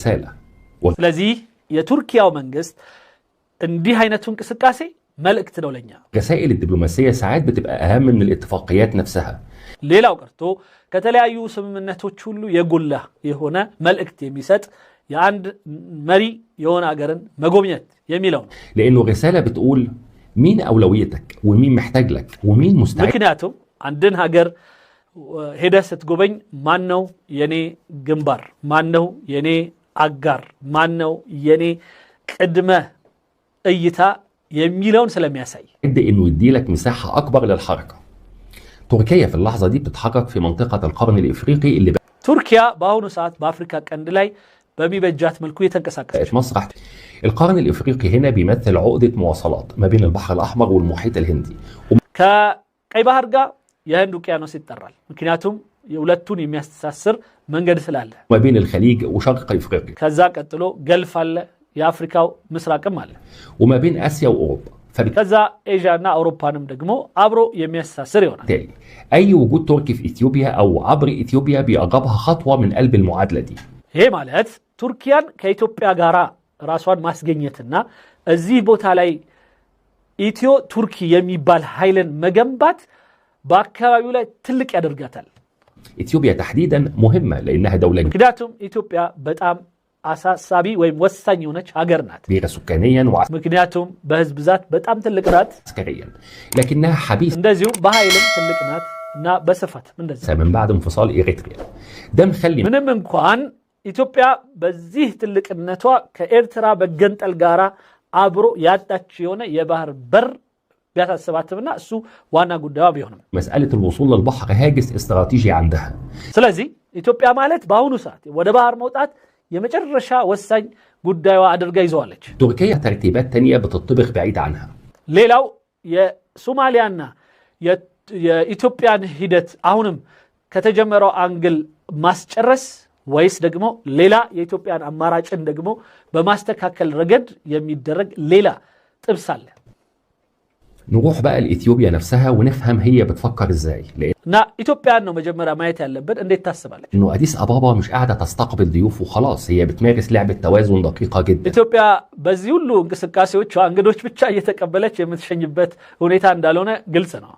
رسالة ስለዚህ የቱርኪያው መንግስት እንዲህ አይነቱ እንቅስቃሴ መልእክት ነው ለኛ رسائل الدبلوماسية ساعات بتبقى أهم من الاتفاقيات نفسها ሌላው ቀርቶ ከተለያዩ ስምምነቶች ሁሉ የጎላ የሆነ መልእክት የሚሰጥ የአንድ መሪ የሆነ ሀገርን መጎብኘት የሚለው ነው لأنه الرسالة بتقول مين أولويتك ومين محتاج لك ومين مستعد ምክንያቱም አንድን ሀገር ሄደህ ስትጎበኝ ማን ነው የኔ ግንባር ማን ነው የኔ አጋር ማን ነው የኔ ቅድመ እይታ የሚለውን ስለሚያሳይ إنه يديلك مساحة أكبر للحركة تركيا في اللحظة دي بتتحرك في منطقة القرن الإفريقي اللي تركيا በአሁኑ ሰዓት በአፍሪካ ቀንድ ላይ በሚበጃት መልኩ የተንቀሳቀሰች مسرح القرن الإفريقي هنا بيمثل عقدة مواصلات ما بين البحر الأحمر والمحيط الهندي ከቀይ ባህር ጋር የህንድ ውቅያኖስ ይጠራል ምክንያቱም የሁለቱን የሚያስተሳስር መንገድ ስላለ ما بين الخليج وشرق إفريقيا ከዛ ቀጥሎ ገልፍ አለ የአፍሪካው ምስራቅም አለ وما بين آسيا وأوروبا ከዛ ኤዥያና አውሮፓንም ደግሞ አብሮ የሚያስተሳስር ይሆናል أي وجود تركي في إثيوبيا أو عبر إثيوبيا بيقربها خطوة من قلب المعادلة دي ይሄ ማለት ቱርኪያን ከኢትዮጵያ ጋራ ራሷን ማስገኘትና እዚህ ቦታ ላይ ኢትዮ ቱርኪ የሚባል ኃይልን መገንባት በአካባቢው ላይ ትልቅ ያደርጋታል إثيوبيا تحديدا مهمة لأنها دولة ምክንያቱም ኢትዮጵያ በጣም አሳሳቢ ወይም ወሳኝ የሆነች ሀገር ናት كبيرة سكانيا ምክንያቱም በህዝብ ብዛት በጣም ትልቅ ናት وعسكريا لكنها حبيسة እንደዚሁ በኃይልም ትልቅ ናት እና በስፋት እንደዚህ من بعد انفصال إريتريا ده مخلي ምንም እንኳን ኢትዮጵያ በዚህ ትልቅነቷ ከኤርትራ በገንጠል ጋራ አብሮ ያጣች የሆነ የባህር በር ቢያሳስባትምና እሱ ዋና ጉዳዩ ቢሆንም مسألة الوصول للبحر هاجس استراتيجي عندها ስለዚህ ኢትዮጵያ ማለት በአሁኑ ሰዓት ወደ ባህር መውጣት የመጨረሻ ወሳኝ ጉዳዩ አድርጋ ይዘዋለች تركيا ترتيبات تانية بتطبخ بعيد عنها ሌላው የሶማሊያና የኢትዮጵያን ሂደት አሁንም ከተጀመረው አንግል ማስጨረስ ወይስ ደግሞ ሌላ የኢትዮጵያን አማራጭን ደግሞ በማስተካከል ረገድ የሚደረግ ሌላ ጥብስ አለ نروح بقى لإثيوبيا نفسها ونفهم هي بتفكر ازاي እና ኢትዮጵያን ነው መጀመሪያ ማየት ያለብን እንዴት ታስባለች انه أديس أبابا مش قاعدة تستقبل ضيوف وخلاص هي بتمارس لعبة توازن دقيقة جدا ኢትዮጵያ በዚህ ሁሉ እንቅስቃሴዎች እንግዶች ብቻ እየተቀበለች የምትሸኝበት ሁኔታ እንዳልሆነ ግልጽ ነው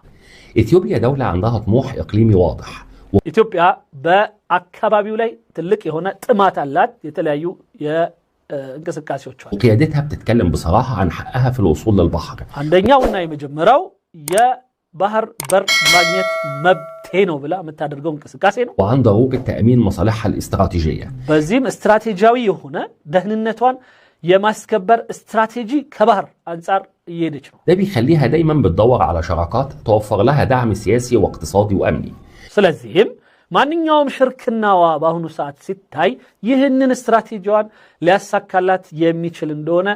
إثيوبيا دولة عندها طموح إقليمي واضح ኢትዮጵያ በአካባቢው ላይ ትልቅ የሆነ ጥማት አላት የተለያዩ እንቅስቃሴዎች አሉ وقيادتها بتتكلم بصراحة عن حقها في الوصول للبحر አንደኛውና የመጀመሪያው የባህር በር ማግኘት መብቴ ነው ብላ የምታደርገው እንቅስቃሴ ነው وعن ضرورة تأمين مصالحها الاستراتيجية በዚህም ስትራቴጂያዊ የሆነ ደህንነቷን የማስከበር ስትራቴጂ ከባህር አንጻር እየሄደች ነው ده بيخليها دايما بتدور على شراكات توفر لها دعم سياسي واقتصادي وأمني ስለዚህም ማንኛውም ሽርክናዋ በአሁኑ ሰዓት ሲታይ ይህንን ስትራቴጂዋን ሊያሳካላት የሚችል እንደሆነ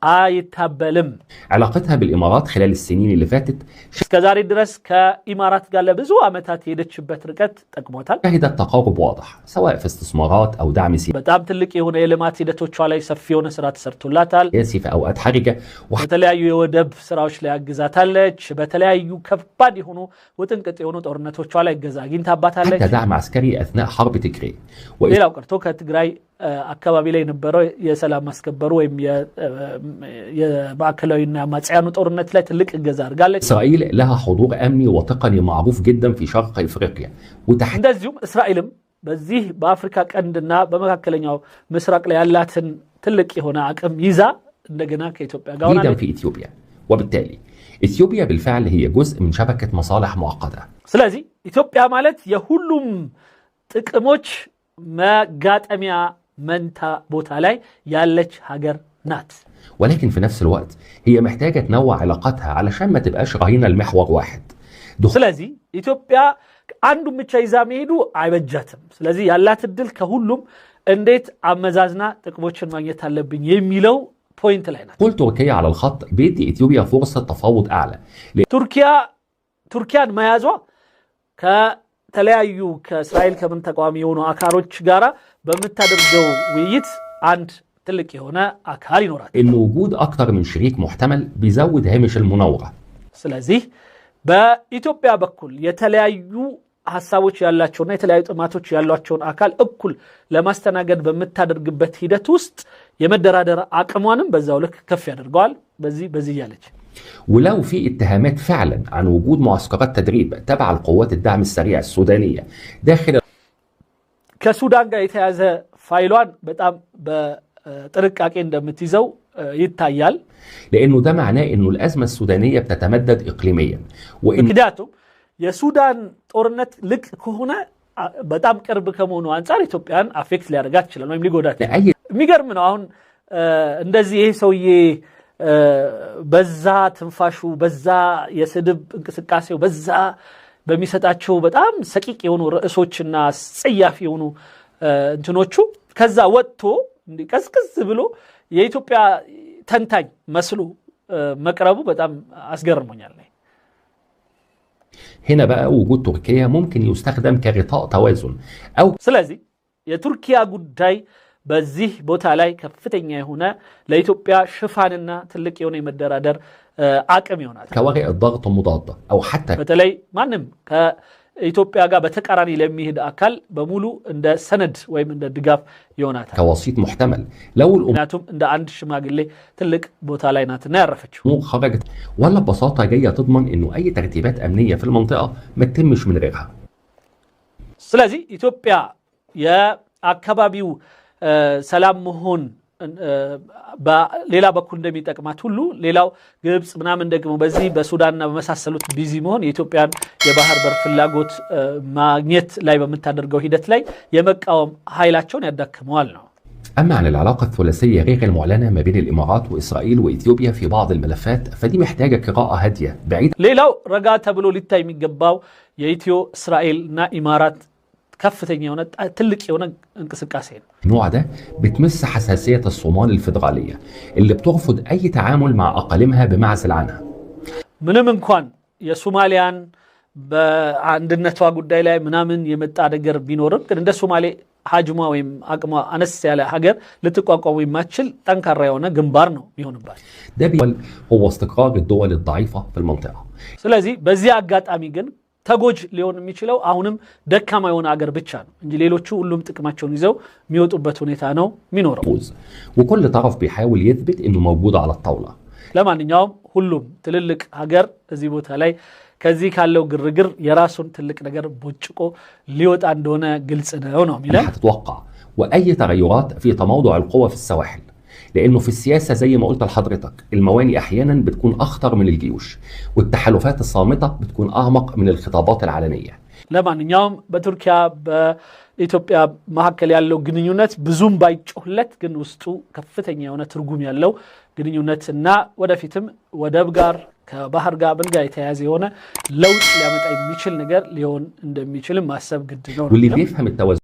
አይታበልም علاقتها بالإمارات خلال السنين اللي فاتت እስከዛሬ ድረስ ከኢማራት ጋር ለብዙ ዓመታት የሄደችበት ርቀት ጠቅሞታል شهدت تقارب واضح سواء في استثمارات أو دعم በጣም ትልቅ የሆነ የልማት ሂደቶቿ ላይ ሰፊ የሆነ ስራ ተሰርቶላታል سياسي في أوقات حرجة በተለያዩ የወደብ ስራዎች ላይ አግዛታለች በተለያዩ ከባድ የሆኑ ወጥንቅጥ የሆኑ ጦርነቶቿ ላይ ገዛ አግኝታባታለች حتى دعم عسكري أثناء حرب تجري ሌላው ቀርቶ ከትግራይ አካባቢ ላይ የነበረው የሰላም ማስከበሩ ወይም የማዕከላዊና ማጽያኑ ጦርነት ላይ ትልቅ እገዛ አድርጋለች إسرائيل لها حضور أمني وتقني معروف جدا في شرق إفريقيا እንደዚሁም እስራኤልም በዚህ በአፍሪካ ቀንድና በመካከለኛው ምስራቅ ላይ ያላትን ትልቅ የሆነ አቅም ይዛ እንደገና ከኢትዮጵያ ጋር جدا في إثيوبيا وبالتالي إثيوبيا بالفعل هي جزء من شبكة مصالح معقدة ስለዚህ ኢትዮጵያ ማለት የሁሉም ጥቅሞች መጋጠሚያ መንታ ቦታ ላይ ያለች ሀገር ናት ولكن في نفس الوقت هي محتاجة تنوع علاقاتها علشان ما تبقاش رهينة المحور واحد ስለዚህ ኢትዮጵያ አንዱን ብቻ ይዛ መሄዱ አይበጃትም ስለዚህ ያላት እድል ከሁሉም እንዴት አመዛዝና ጥቅሞችን ማግኘት አለብኝ የሚለው ፖይንት ላይ ናት كل تركيا على الخط بيدي إثيوبيا فرصة تفاوض أعلى ቱርኪያን መያዟ ከተለያዩ ከእስራኤል ከምን ተቋሚ የሆኑ አካሎች ጋራ በመታደርገው ውይይት አንድ ትልቅ የሆነ አካል ይኖራል إن وجود أكثر من شريك محتمل بيزود هامش المناورة ስለዚህ በኢትዮጵያ በኩል የተለያዩ ሐሳቦች ያላቸውና የተለያዩ ጥማቶች ያሏቸውን አካል እኩል ለማስተናገድ በመታደርግበት ሂደት ውስጥ የመደራደር አቅሟንም በዛው ልክ ከፍ ያደርገዋል በዚህ ያለች ولو في اتهامات فعلا عن وجود معسكرات تدريب تبع القوات الدعم السريع السودانية داخل كسودان ጋር የተያዘ ፋይሏን በጣም በጥንቃቄ እንደምትይዘው ይታያል لانه ده معناه انه الازمه السودانيه بتتمدد اقليميا ምክንያቱም የሱዳን ጦርነት ልቅ ከሆነ በጣም ቅርብ ከመሆኑ አንፃር ኢትዮጵያን አፌክት ሊያደርጋት ይችላል ወይም ሊጎዳት የሚገርም ነው አሁን እንደዚህ ይሄ ሰውዬ በዛ ትንፋሹ በዛ የስድብ እንቅስቃሴው በዛ በሚሰጣቸው በጣም ሰቂቅ የሆኑ ርዕሶችና ጽያፍ የሆኑ እንትኖቹ ከዛ ወጥቶ እንዲቀስቅስ ብሎ የኢትዮጵያ ተንታኝ መስሎ መቅረቡ በጣም አስገርሞኛል هنا بقى وجود تركيا ممكن يستخدم كغطاء توازن أو ስለዚህ የቱርኪያ ጉዳይ በዚህ ቦታ ላይ ከፍተኛ የሆነ ለኢትዮጵያ ሽፋንና ትልቅ የሆነ የመደራደር አቅም ይሆናል كواقع الضغط المضادة أو حتى በተለይ ማንም ከኢትዮጵያ ጋር በተቃራኒ ለሚሄድ አካል በሙሉ እንደ ሰነድ ወይም እንደ ድጋፍ ይሆናል كوسيط محتمل لو ምክንያቱም እንደ አንድ ሽማግሌ ትልቅ ቦታ ላይ ናትና ያረፈችው خرجت ولا ببساطة جاية تضمن إنه أي ترتيبات أمنية في المنطقة ما تتمش من غيرها ስለዚህ ኢትዮጵያ የአካባቢው ሰላም መሆን በሌላ በኩል እንደሚጠቅማት ሁሉ ሌላው ግብጽ ምናምን ደግሞ በዚህ በሱዳንና በመሳሰሉት ቢዚ መሆን የኢትዮጵያን የባህር በር ፍላጎት ማግኘት ላይ በመታደርገው ሂደት ላይ የመቃወም ኃይላቸውን ያዳክመዋል ነው أما عن العلاقة الثلاثية غير المعلنة ما بين الإمارات وإسرائيل وإثيوبيا في بعض الملفات فدي محتاجة قراءة هادية بعيد ሌላው ረጋ ተብሎ ሊታይ የሚገባው የኢትዮ እስራኤልና ኢማራት كفتين يونا تلك يونا انقساسين النوع ده بتمس حساسية الصومال الفيدرالية اللي بترفض أي تعامل مع أقاليمها بمعزل عنها من كان يا سوماليان عند النتوا قداي لا منامن يمتع دقر بينورم كن ده سومالي حجمه ويم أقما أنس على حجر لتقاقم ويماتشل تنكر ريونا جنبارنو بيهون بار ده هو استقرار الدول الضعيفة في المنطقة سلازي بزياقات أميجن ተጎጅ ሊሆን የሚችለው አሁንም ደካማ የሆነ አገር ብቻ ነው እንጂ ሌሎቹ ሁሉም ጥቅማቸውን ይዘው የሚወጡበት ሁኔታ ነው የሚኖረው وكل طرف بيحاول يثبت انه موجود على الطاولة ለማንኛውም ሁሉም ትልልቅ ሀገር እዚህ ቦታ ላይ ከዚህ ካለው ግርግር የራሱን ትልቅ ነገር ቦጭቆ ሊወጣ እንደሆነ ግልጽ ነው የሚለው هتتوقع واي تغيرات في تموضع القوى في السواحل لأنه في السياسة زي ما قلت لحضرتك الموانئ أحيانا بتكون أخطر من الجيوش والتحالفات الصامتة بتكون أعمق من الخطابات العلنية لما نيوم بتركيا بإثيوبيا مهكل يالو جنيونات بزوم بايتشولت جن وستو كفتني يونا ترجم يالو جنيونات نا ودا فيتم ودا بجار كبحر جابن جاي تهازي هنا لو لما تأي ميشل نجار ليون عند ميشل ما سب جد واللي بيفهم التوازن